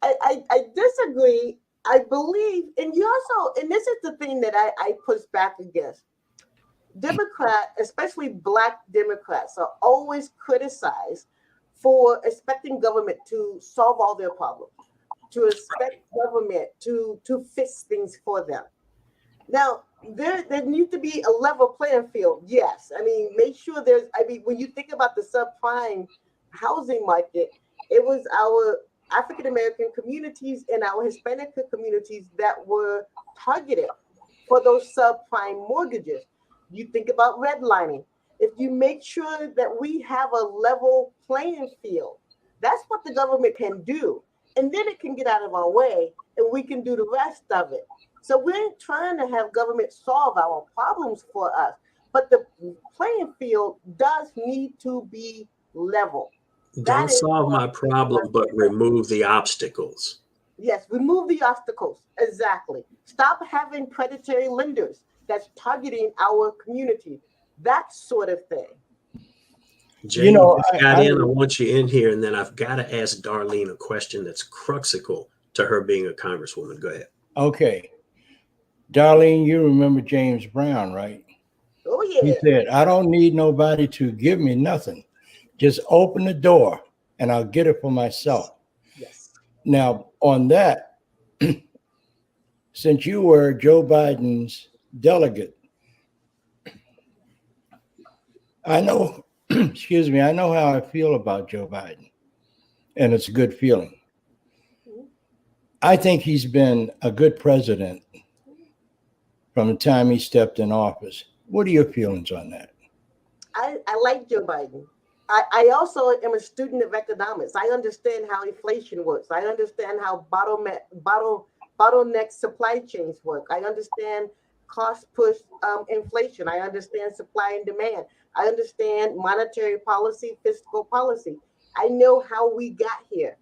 I disagree. I believe, and you also, and this is the thing that I push back against. Democrats, especially Black Democrats, are always criticized for expecting government to solve all their problems, to expect government to fix things for them. Now, there needs to be a level playing field. Yes. I mean, make sure when you think about the subprime housing market, it was our African-American communities and our Hispanic communities that were targeted for those subprime mortgages. You think about redlining. If you make sure that we have a level playing field, that's what the government can do. And then it can get out of our way and we can do the rest of it. So we're trying to have government solve our problems for us. But the playing field does need to be level. Don't solve my problem, but remove the obstacles. Yes, remove the obstacles. Exactly. Stop having predatory lenders that's targeting our community. That sort of thing. Jay, I want you in here, and then I've got to ask Darlene a question that's crucial to her being a congresswoman. Go ahead. Okay. Darlene, you remember James Brown, right? Oh, yeah. He said, I don't need nobody to give me nothing. Just open the door and I'll get it for myself. Yes. Now, on that, since you were Joe Biden's delegate, I know, excuse me, I know how I feel about Joe Biden, and it's a good feeling. I think he's been a good president from the time he stepped in office. What are your feelings on that? I like Joe Biden. I also am a student of economics. I understand how inflation works. I understand how bottleneck supply chains work. I understand cost push inflation. I understand supply and demand. I understand monetary policy, fiscal policy. I know how we got here.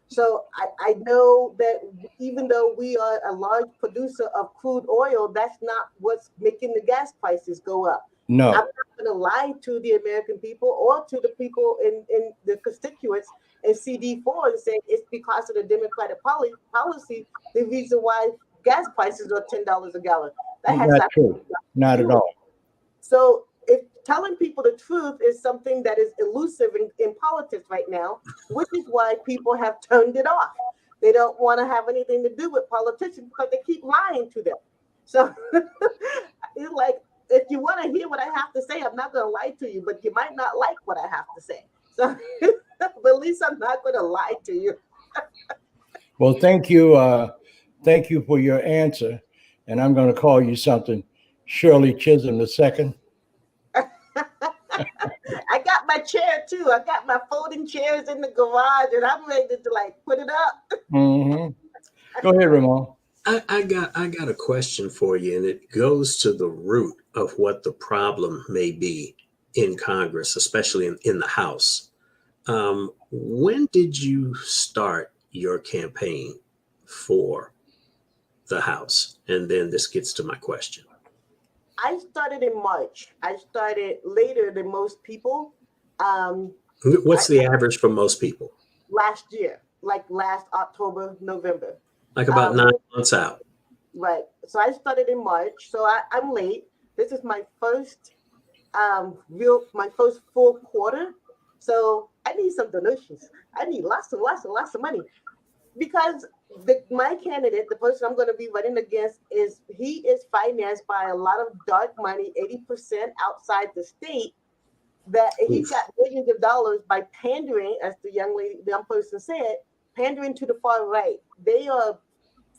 So I know that even though we are a large producer of crude oil, that's not what's making the gas prices go up. No. I'm not going to lie to the American people or to the people in the constituents in CD4 and say it's because of the Democratic policy, the reason why gas prices are $10 a gallon. That has not true. Not at all. So if telling people the truth is something that is elusive in politics right now, which is why people have turned it off. They don't want to have anything to do with politicians because they keep lying to them. So it's like, if you want to hear what I have to say, I'm not going to lie to you, but you might not like what I have to say. So, but at least I'm not going to lie to you. Well, thank you. Thank you for your answer. And I'm going to call you something, Shirley Chisholm II. I got my chair too. I got my folding chairs in the garage, and I'm ready to like put it up. Mm-hmm. Go ahead, Ramon. I got a question for you, and it goes to the root of what the problem may be in Congress, especially in the House. When did you start your campaign for the House? And then this gets to my question. I started in March. I started later than most people. What's the average for most people? Last year, like last October, November. Like about 9 months out. Right. So I started in March. So I'm late. This is my first my first full quarter. So I need some donations. I need lots and lots of money. Because my candidate, the person I'm going to be running against, is financed by a lot of dark money, 80% outside the state. That he's got millions of dollars by pandering, as the young person said, pandering to the far right. They are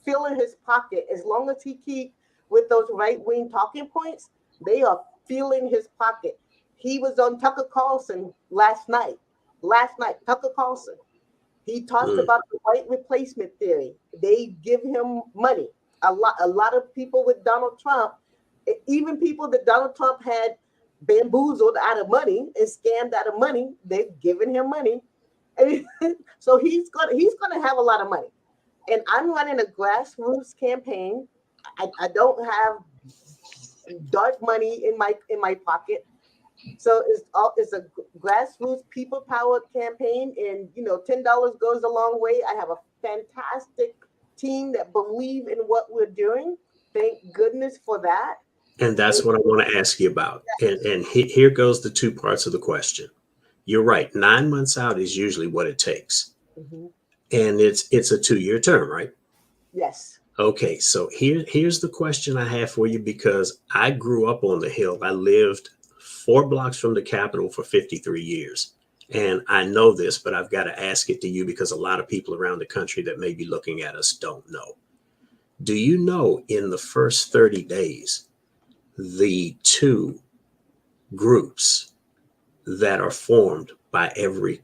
filling his pocket. As long as he keep with those right-wing talking points, they are filling his pocket. He was on Tucker Carlson last night. Tucker Carlson. He talked about the white replacement theory. They give him money. A lot of people with Donald Trump, even people that Donald Trump had bamboozled out of money and scammed out of money, they've given him money. And so he's gonna have a lot of money. And I'm running a grassroots campaign. I don't have dark money in my pocket. So it's a grassroots people powered campaign, and $10 goes a long way. I have a fantastic team that believe in what we're doing. Thank goodness for that. And that's what I want to ask you about. And here goes the two parts of the question. You're right. 9 months out is usually what it takes. Mm-hmm. And it's a 2-year term, right? Yes. Okay. So here's the question I have for you, because I grew up on the Hill. I lived 4 blocks from the Capitol for 53 years. And I know this, but I've got to ask it to you because a lot of people around the country that may be looking at us don't know. Do you know in the first 30 days, the 2 groups that are formed by every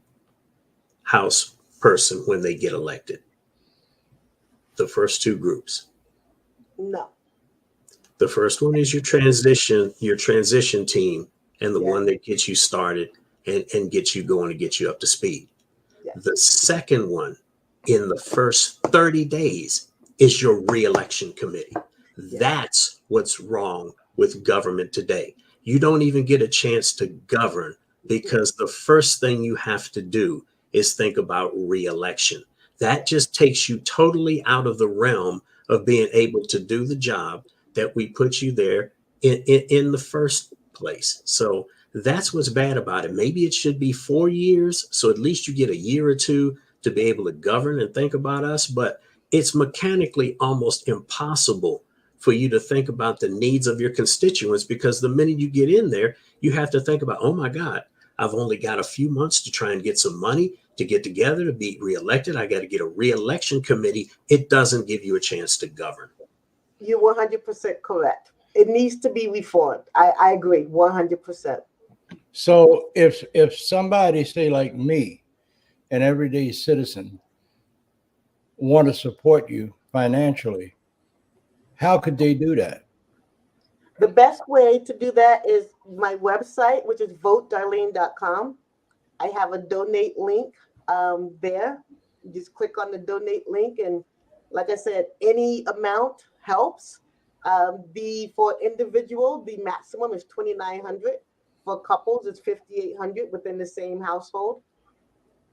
House person when they get elected? The first 2 groups. No. The first one is your transition team, and the one that gets you started and gets you going and gets you up to speed. Yes. The second one in the first 30 days is your re-election committee. Yes. That's what's wrong with government today. You don't even get a chance to govern because the first thing you have to do is think about re-election. That just takes you totally out of the realm of being able to do the job that we put you there in the first place. So that's what's bad about it. Maybe it should be 4 years, so at least you get a year or 2 to be able to govern and think about us. But it's mechanically almost impossible for you to think about the needs of your constituents, because the minute you get in there, you have to think about, oh my God, I've only got a few months to try and get some money to get together to be reelected. I got to get a reelection committee. It doesn't give you a chance to govern. You're 100% correct. It needs to be reformed. I agree 100%. So if somebody, say like me, an everyday citizen, want to support you financially, how could they do that? The best way to do that is my website, which is votedarlene.com. I have a donate link there. You just click on the donate link, and like I said, any amount helps. For individual, the maximum is $2,900. For couples, it's $5,800 within the same household.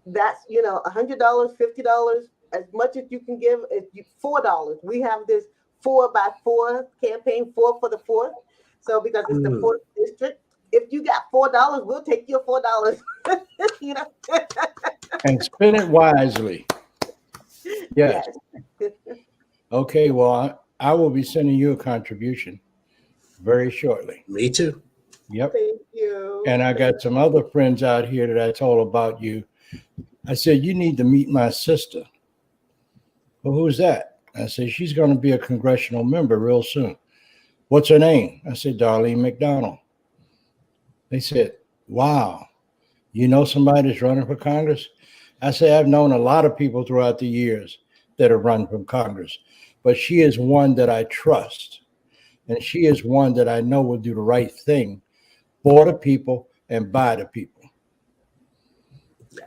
That's $100, $50, as much as you can give. $4. We have this 4x4 campaign, 4 for the 4th. So because it's the 4th district, if you got $4, we'll take your $4. And spend it wisely. Yes. Okay, well, I will be sending you a contribution very shortly. Me too. Yep. Thank you. And I got some other friends out here that I told about you. I said, you need to meet my sister. Well, who's that? I said, she's going to be a congressional member real soon. What's her name? I said, Darlene McDonald. They said, wow, you know somebody that's running for Congress? I said, I've known a lot of people throughout the years that have run from Congress, but she is one that I trust. And she is one that I know will do the right thing for the people and by the people.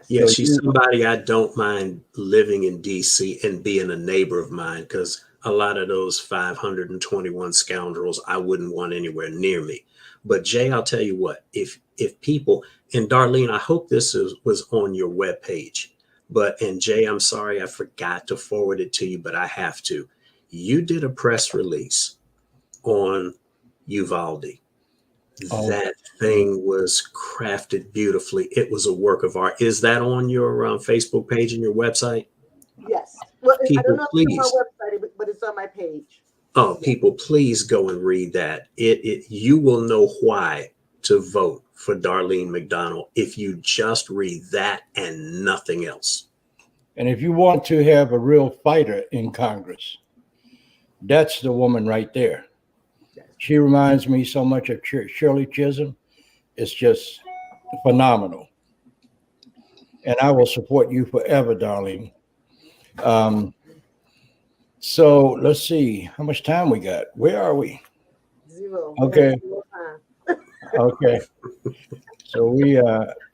Yeah, she's somebody I don't mind living in DC and being a neighbor of mine, because a lot of those 521 scoundrels I wouldn't want anywhere near me. But Jay, I'll tell you what, if people, and Darlene, I hope this was on your webpage, and Jay, I'm sorry I forgot to forward it to you, but I have to. You did a press release on Uvalde. Oh. That thing was crafted beautifully. It was a work of art. Is that on your Facebook page and your website? Yes. Well, people, I don't know please. if it's on my website, but it's on my page. Oh, people, please go and read that. You will know why to vote for Darlene McDonald if you just read that and nothing else. And if you want to have a real fighter in Congress, that's the woman right there. She reminds me so much of Shirley Chisholm. It's just phenomenal. And I will support you forever, Darlene. So let's see how much time we got. Where are we? 0. Okay. Okay. So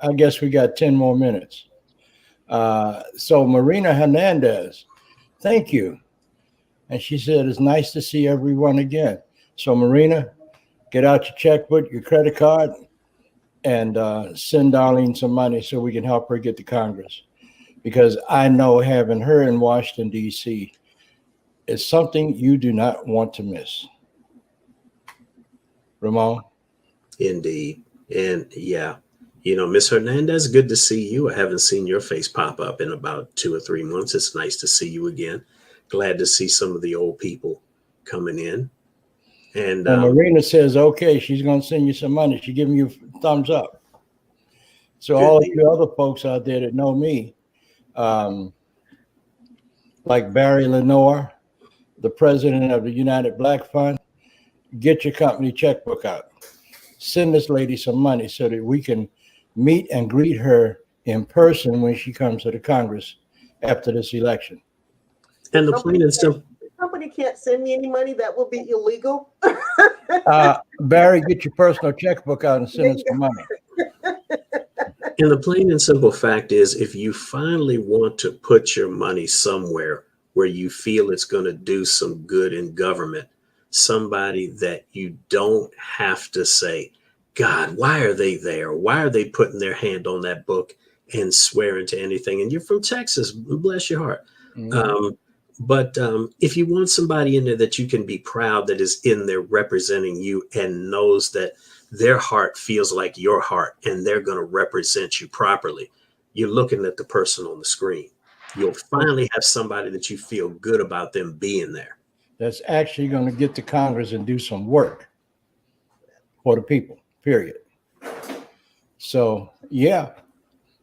I guess we got 10 more minutes. So Marina Hernandez, thank you. And she said, it's nice to see everyone again. So Marina, get out your checkbook, your credit card, and send Darlene some money so we can help her get to Congress. Because I know having her in Washington, D.C. is something you do not want to miss. Ramon? Indeed. And yeah, Miss Hernandez, good to see you. I haven't seen your face pop up in about 2 or 3 months. It's nice to see you again. Glad to see some of the old people coming in. And Marina says, okay, she's going to send you some money. She's giving you a thumbs up. So all of you other folks out there that know me, like Barry Lenore, the president of the United Black Fund, get your company checkbook out. Send this lady some money so that we can meet and greet her in person when she comes to the Congress after this election. And the plain and simple. Company can't send me any money. That will be illegal. Barry, get your personal checkbook out and send us some money. And the plain and simple fact is, if you finally want to put your money somewhere where you feel it's going to do some good in government, somebody that you don't have to say, God, why are they there? Why are they putting their hand on that book and swearing to anything? And you're from Texas, bless your heart. Mm-hmm. But if you want somebody in there that you can be proud that is in there representing you and knows that their heart feels like your heart and they're going to represent you properly, you're looking at the person on the screen. You'll finally have somebody that you feel good about them being there. that's actually going to get to Congress and do some work for the people, period. So, yeah,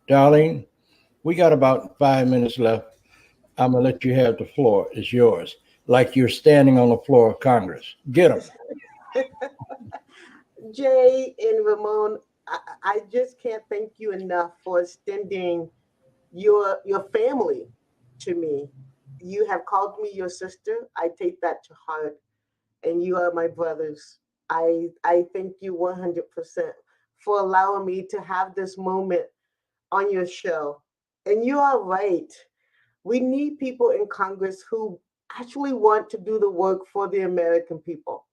Darlene, we got about 5 minutes left. I'm going to let you have the floor. It's yours. Like you're standing on the floor of Congress. Get them. Jay and Ramon, I just can't thank you enough for extending your family to me. You have called me your sister. I take that to heart, and you are my brothers. I thank you 100% for allowing me to have this moment on your show. And you are right. We need people in Congress who actually want to do the work for the American people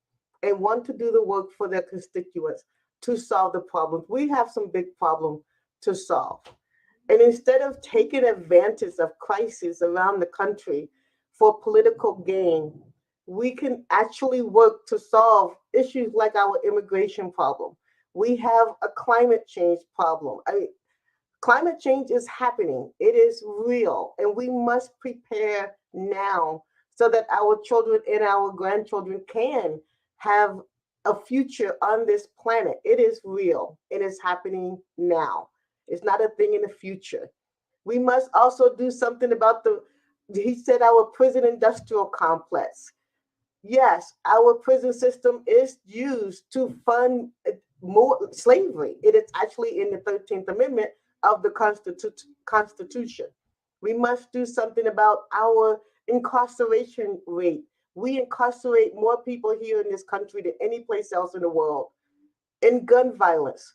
and want to do the work for their constituents to solve the problems. We have some big problems to solve. And instead of taking advantage of crises around the country for political gain, we can actually work to solve issues like our immigration problem. We have a climate change problem. Climate change is happening. It is real, and we must prepare now so that our children and our grandchildren can have a future on this planet. It is real. It is happening now. It's not a thing in the future. We must also do something about he said, our prison industrial complex. Yes, our prison system is used to fund more slavery. It is actually in the 13th Amendment of the Constitution. We must do something about our incarceration rate. We incarcerate more people here in this country than any place else in the world. In gun violence,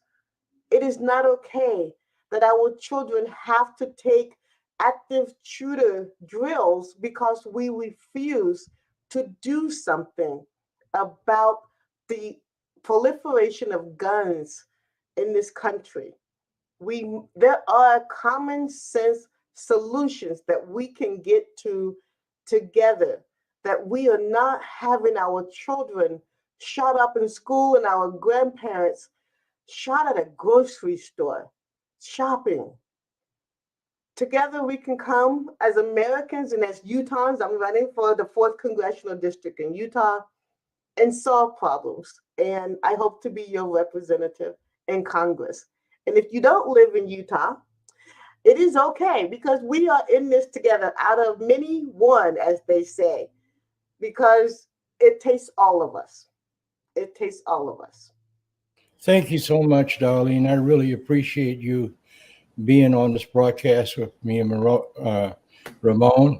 it is not okay that our children have to take active shooter drills because we refuse to do something about the proliferation of guns in this country. There are common sense solutions that we can get to together, that we are not having our children shot up in school and our grandparents shot at a grocery store shopping. Together we can come as Americans and as Utahns. I'm running for the 4th Congressional District in Utah and solve problems. And I hope to be your representative in Congress. And if you don't live in Utah, it is okay, because we are in this together, out of many, one, as they say, because it takes all of us. It takes all of us. Thank you so much, Darlene. I really appreciate you being on this broadcast with me and Ramon.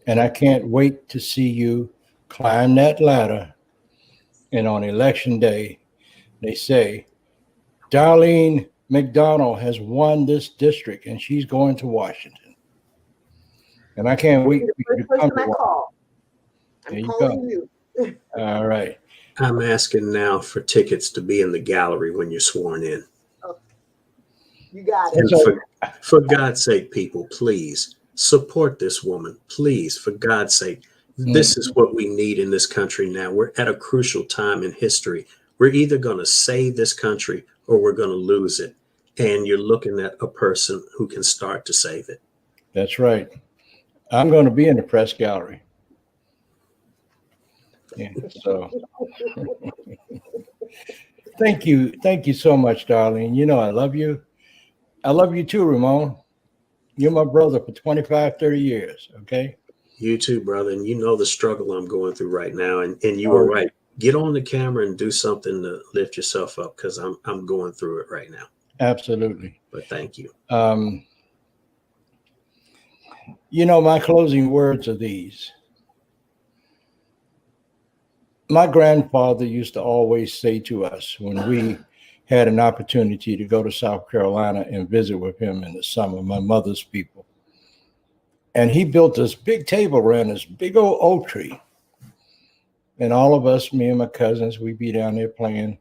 And I can't wait to see you climb that ladder. And on election day, they say, Darlene McDonald has won this district and she's going to Washington. And I can't wait for you to come to Washington. I'm calling you. All right. I'm asking now for tickets to be in the gallery when you're sworn in. Oh, you got it. And for God's sake, people, please support this woman. Please, for God's sake. This is what we need in this country now. We're at a crucial time in history. We're either going to save this country or we're going to lose it. And you're looking at a person who can start to save it. That's right. I'm going to be in the press gallery. Yeah, so thank you so much, Darlene. You know I love you. I love you too, Ramon. You're my brother for 25, 30 years, okay? You too, brother. And you know the struggle I'm going through right now. And you were right. Get on the camera and do something to lift yourself up, because I'm going through it right now. Absolutely. But thank you. You know, my closing words are these. My grandfather used to always say to us when we had an opportunity to go to South Carolina and visit with him in the summer, my mother's people. And he built this big table around this big old oak tree. And all of us, me and my cousins, we'd be down there playing.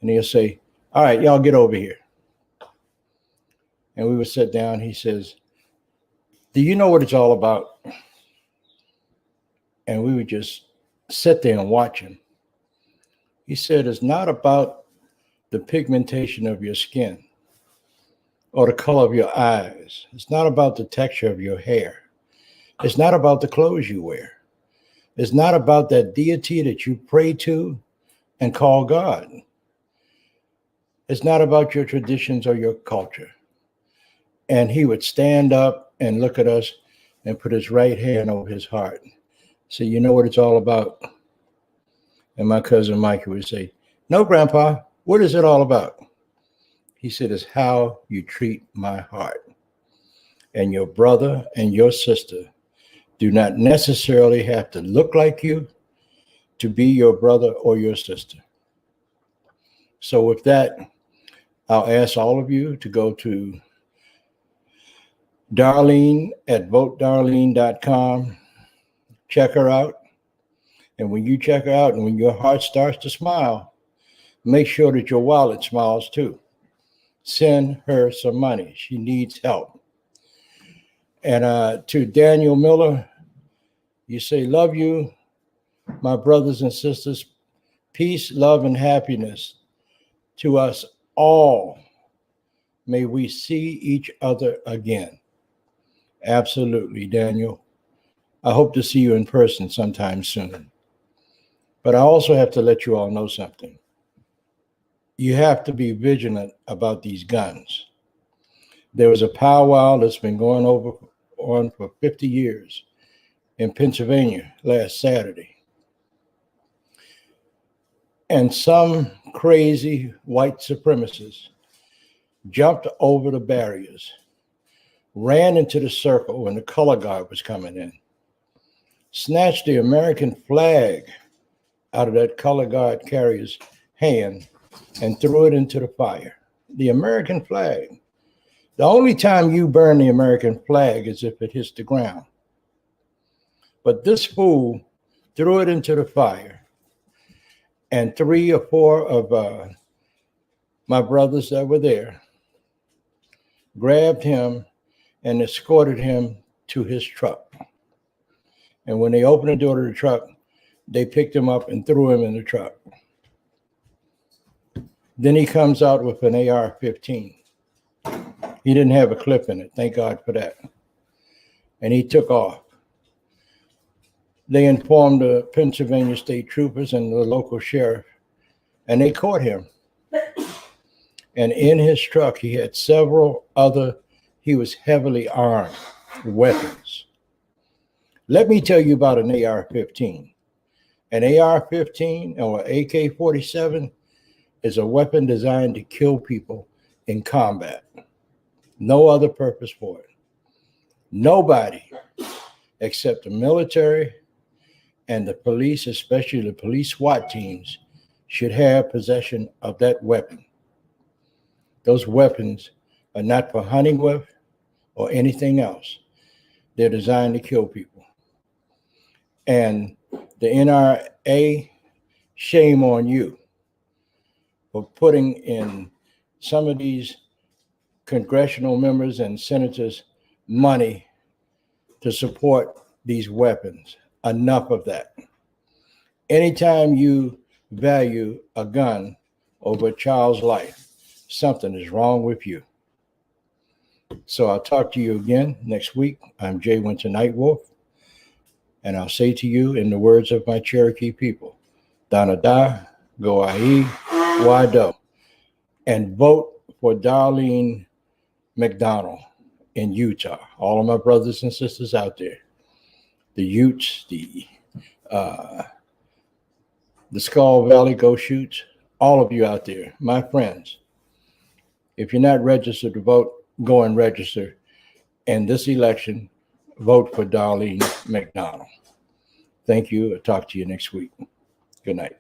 And he'll say, all right, y'all get over here. And we would sit down. He says, do you know what it's all about? And we would just sit there and watch him. He said, it's not about the pigmentation of your skin or the color of your eyes. It's not about the texture of your hair. It's not about the clothes you wear. It's not about that deity that you pray to and call God. It's not about your traditions or your culture. And he would stand up and look at us and put his right hand over his heart. Say, you know what it's all about? And my cousin Mikey would say, no, Grandpa, what is it all about? He said, it's how you treat my heart. And your brother and your sister do not necessarily have to look like you to be your brother or your sister. So with that, I'll ask all of you to go to Darlene at votedarlene.com. Check her out. And when you check her out and when your heart starts to smile, make sure that your wallet smiles too. Send her some money. She needs help. And to Daniel Miller, you say, love you, my brothers and sisters. Peace, love, and happiness to us all. May we see each other again. Absolutely, Daniel. I hope to see you in person sometime soon. But I also have to let you all know something. You have to be vigilant about these guns. There was a powwow that's been going on for 50 years in Pennsylvania last Saturday. And some crazy white supremacists jumped over the barriers, ran into the circle when the color guard was coming in, snatched the American flag out of that color guard carrier's hand and threw it into the fire. The American flag. The only time you burn the American flag is if it hits the ground. But this fool threw it into the fire. And 3 or 4 of my brothers that were there grabbed him and escorted him to his truck. And when they opened the door to the truck, they picked him up and threw him in the truck. Then he comes out with an AR-15. He didn't have a clip in it. Thank God for that. And he took off. They informed the Pennsylvania state troopers and the local sheriff, and they caught him. And in his truck, he had several other, he was heavily armed weapons. Let me tell you about an AR-15. An AR-15 or AK-47 is a weapon designed to kill people in combat. No other purpose for it. Nobody except the military and the police, especially the police SWAT teams, should have possession of that weapon. Those weapons are not for hunting with or anything else. They're designed to kill people. And the NRA, shame on you for putting in some of these congressional members and senators money to support these weapons. Enough of that. Anytime you value a gun over a child's life, something is wrong with you. So I'll talk to you again next week. I'm Jay Winter Nightwolf, and I'll say to you in the words of my Cherokee people, Dana Da, Go Ahi, Wado, and vote for Darlene McDonald in Utah. All of my brothers and sisters out there, the Utes, the Skull Valley Ghost Utes, all of you out there, my friends, if you're not registered to vote, go and register. And this election, vote for Darlene McDonald. Thank you. I'll talk to you next week. Good night.